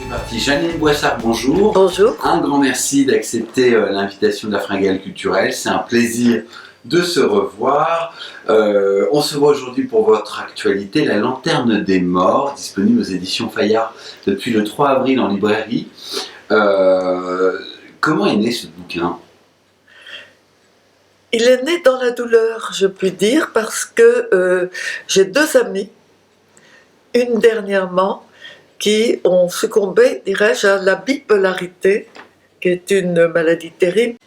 C'est parti. Janine Boissard, bonjour. Bonjour. Un grand merci d'accepter l'invitation de la Fringale culturelle. C'est un plaisir de se revoir. On se voit aujourd'hui pour votre actualité, La Lanterne des Morts, disponible aux éditions Fayard depuis le 3 avril en librairie. Comment est né ce bouquin ? Il est né dans la douleur, je puis dire, parce que j'ai deux amies, une dernièrement, qui ont succombé, dirais-je, à la bipolarité, qui est une maladie terrible.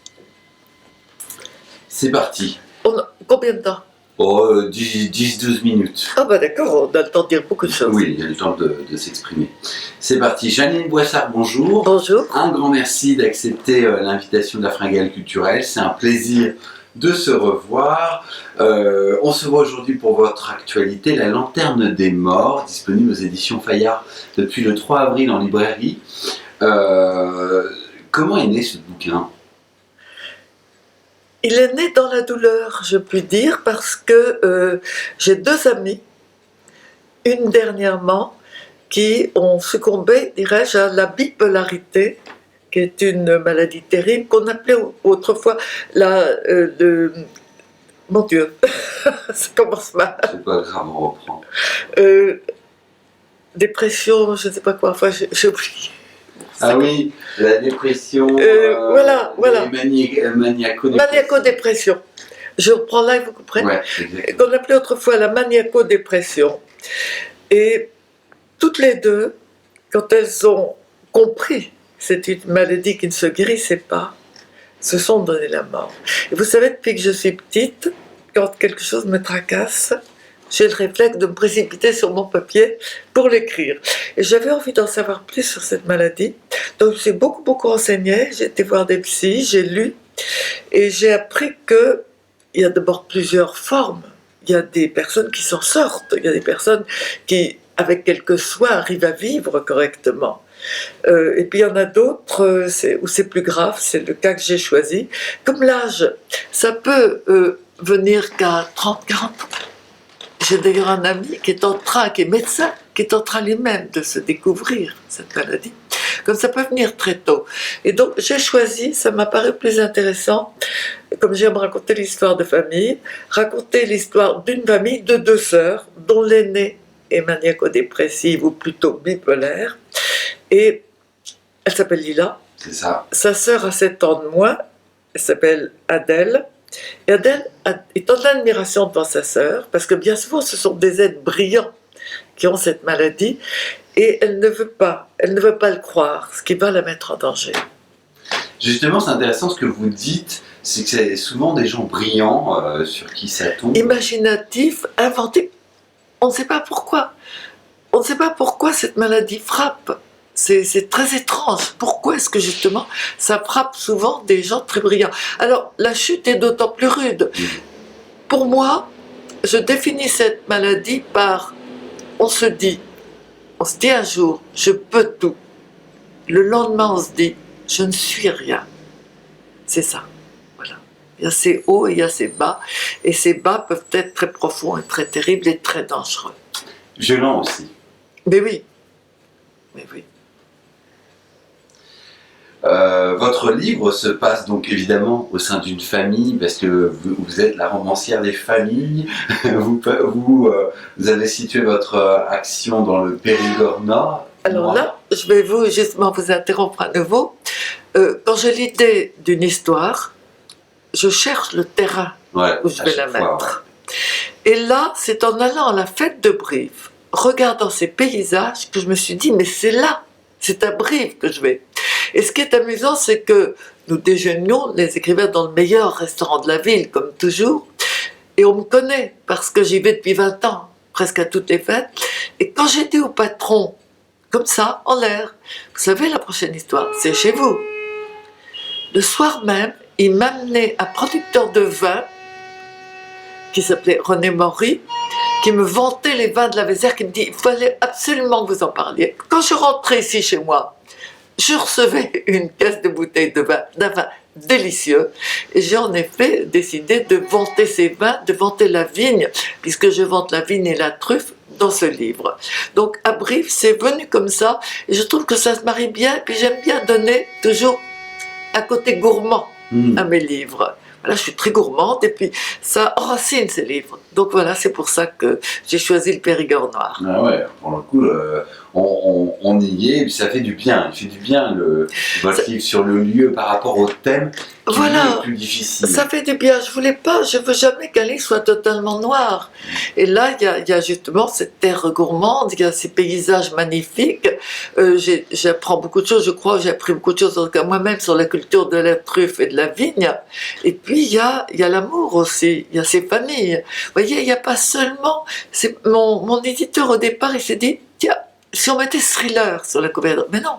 C'est parti. Combien de temps ? 10-12 minutes. Ah bah d'accord, on a le temps de dire beaucoup de choses. Oui, il y a le temps de s'exprimer. C'est parti. Janine Boissard, bonjour. Bonjour. Un grand merci d'accepter l'invitation de la Fringale culturelle. C'est un plaisir de se revoir. On se voit aujourd'hui pour votre actualité, La Lanterne des Morts, disponible aux éditions Fayard depuis le 3 avril en librairie. Comment est né ce bouquin ? Il est né dans la douleur, je puis dire, parce que j'ai deux amies, une dernièrement, qui ont succombé, dirais-je, à la bipolarité, qui est une maladie terrible qu'on appelait autrefois mon Dieu, ça commence mal. C'est pas grave, on reprend. Dépression, je ne sais pas quoi, enfin j'ai oublié. Ah oui, la dépression, voilà. maniaco-dépression. Maniaco-dépression. Je reprends là et vous comprenez. Ouais, exactement. Qu'on appelait autrefois la maniaco-dépression. Et toutes les deux, quand elles ont compris que c'était une maladie qui ne se guérissait pas, se sont donné la mort. Et vous savez, depuis que je suis petite, quand quelque chose me tracasse, j'ai le réflexe de me précipiter sur mon papier pour l'écrire. Et j'avais envie d'en savoir plus sur cette maladie. Donc j'ai beaucoup renseigné, j'ai été voir des psys, j'ai lu, et j'ai appris qu'il y a d'abord plusieurs formes. Il y a des personnes qui s'en sortent, il y a des personnes qui, avec quelques soins, arrivent à vivre correctement. Et puis il y en a d'autres où c'est plus grave, c'est le cas que j'ai choisi. Comme l'âge, ça peut venir qu'à 30-40 ans. J'ai d'ailleurs un ami qui est médecin, qui est en train lui-même de se découvrir cette maladie. Comme ça peut venir très tôt. Et donc j'ai choisi, ça m'a paru plus intéressant, comme j'aime raconter l'histoire de famille, raconter l'histoire d'une famille de deux sœurs, dont l'aînée est maniaco-dépressive ou plutôt bipolaire. Et elle s'appelle Lila. C'est ça. Sa sœur a 7 ans de moins, elle s'appelle Adèle. Et Adèle est en admiration devant sa sœur, parce que bien souvent ce sont des êtres brillants qui ont cette maladie, et elle ne veut pas le croire, ce qui va la mettre en danger. Justement, c'est intéressant ce que vous dites, c'est que c'est souvent des gens brillants sur qui ça tombe. Imaginatifs, inventifs. On ne sait pas pourquoi. On ne sait pas pourquoi cette maladie frappe. C'est très étrange. Pourquoi est-ce que justement ça frappe souvent des gens très brillants ? Alors la chute est d'autant plus rude. Pour moi, je définis cette maladie par on se dit un jour je peux tout. Le lendemain on se dit je ne suis rien. C'est ça. Voilà. Il y a ces hauts et il y a ces bas. Et ces bas peuvent être très profonds et très terribles et très dangereux. Violents aussi. Mais oui. Mais oui. Votre livre se passe donc évidemment au sein d'une famille, parce que vous êtes la romancière des familles. vous avez situé votre action dans le Périgord Nord. Alors là, je vais justement vous interrompre à nouveau. Quand j'ai l'idée d'une histoire, je cherche le terrain où je vais la mettre. Ouais. Et là, c'est en allant à la fête de Brive, regardant ces paysages, que je me suis dit, mais c'est là, c'est à Brive que je vais. Et ce qui est amusant, c'est que nous déjeunions, les écrivains, dans le meilleur restaurant de la ville, comme toujours, et on me connaît, parce que j'y vais depuis 20 ans, presque à toutes les fêtes. Et quand j'ai dit au patron, comme ça, en l'air, vous savez, la prochaine histoire, c'est chez vous. Le soir même, il m'amenait un producteur de vin, qui s'appelait René Maury, qui me vantait les vins de la Vézère, qui me dit, il fallait absolument que vous en parliez. Quand je rentrais ici chez moi, je recevais une caisse de bouteilles de vin, d'un vin délicieux, et j'ai en effet décidé de vanter ces vins, de vanter la vigne, puisque je vante la vigne et la truffe, dans ce livre. Donc à Brive, c'est venu comme ça, et je trouve que ça se marie bien, et puis j'aime bien donner toujours un côté gourmand à mes livres. Voilà, je suis très gourmande, et puis ça enracine ces livres. Donc voilà, c'est pour ça que j'ai choisi le Périgord noir. Ah ouais, pour le coup, on y est, et puis ça fait du bien. Il fait du bien, votre livre sur le lieu par rapport au thème qui Voilà, est plus difficile. ça fait du bien. Je veux jamais qu'un livre soit totalement noir. Et là, il y a justement cette terre gourmande, il y a ces paysages magnifiques. J'apprends beaucoup de choses, je crois, j'ai appris beaucoup de choses, en tout cas moi-même, sur la culture de la truffe et de la vigne. Et puis, il y a l'amour aussi, il y a ces familles. Vous voyez, il n'y a pas seulement... Mon éditeur, au départ, il s'est dit, tiens, si on mettait thriller sur la couverture, mais non,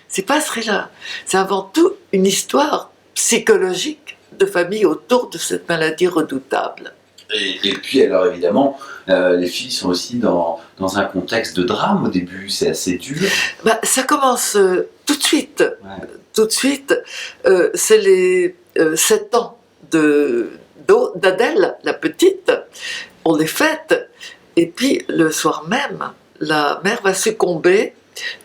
c'est pas thriller, c'est avant tout une histoire psychologique de famille autour de cette maladie redoutable. Et puis alors évidemment, les filles sont aussi dans un contexte de drame au début, c'est assez dur. Bah, ça commence tout de suite. Ouais. Tout de suite, c'est les 7 ans d'Adèle, la petite, on les fête, et puis le soir même, la mère va succomber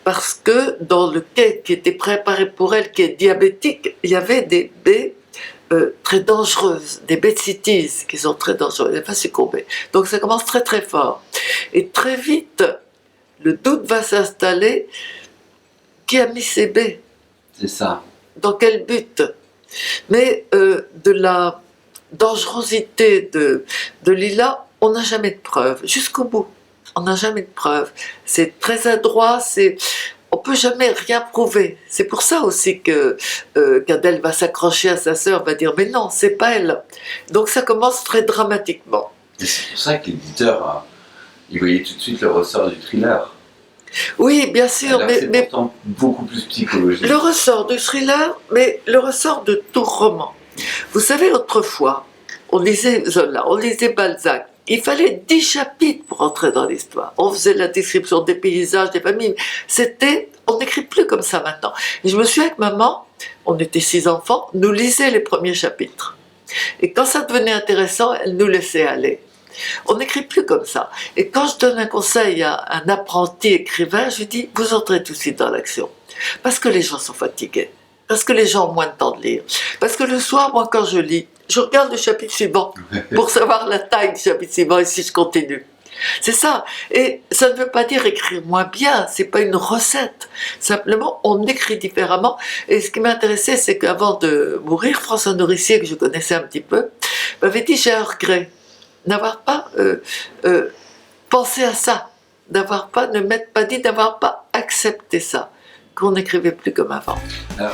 parce que dans le quai qui était préparé pour elle, qui est diabétique, il y avait des baies très dangereuses, des baies de cities qui sont très dangereuses, elle va succomber. Donc ça commence très très fort. Et très vite, le doute va s'installer, qui a mis ces baies? C'est ça. Dans quel but? Mais de la dangerosité de Lila, on n'a jamais de preuves, jusqu'au bout. On n'a jamais de preuves. C'est très adroit, on ne peut jamais rien prouver. C'est pour ça aussi qu'Adèle va s'accrocher à sa sœur, va dire « mais non, c'est pas elle ». Donc ça commence très dramatiquement. Et c'est pour ça que l'éditeur, il voyait tout de suite le ressort du thriller. Oui, bien sûr, Alors mais pourtant beaucoup plus psychologique. Le ressort du thriller, mais le ressort de tout roman. Vous savez, autrefois, on lisait Zola, on lisait Balzac. Il fallait 10 chapitres pour entrer dans l'histoire. On faisait la description des paysages, des familles. On n'écrit plus comme ça maintenant. Et je me souviens avec maman, on était 6 enfants, nous lisait les premiers chapitres. Et quand ça devenait intéressant, elle nous laissait aller. On n'écrit plus comme ça. Et quand je donne un conseil à un apprenti écrivain, je dis, vous entrez tout de suite dans l'action. Parce que les gens sont fatigués. Parce que les gens ont moins de temps de lire. Parce que le soir, moi, quand je lis, je regarde le chapitre suivant pour savoir la taille du chapitre suivant et si je continue. C'est ça. Et ça ne veut pas dire écrire moins bien, c'est pas une recette. Simplement, on écrit différemment. Et ce qui m'intéressait, c'est qu'avant de mourir, François Nourricier, que je connaissais un petit peu, m'avait dit, j'ai un regret n'avoir pas pensé à ça, ne m'être pas dit, d'avoir pas accepté ça, qu'on n'écrivait plus comme avant. Alors,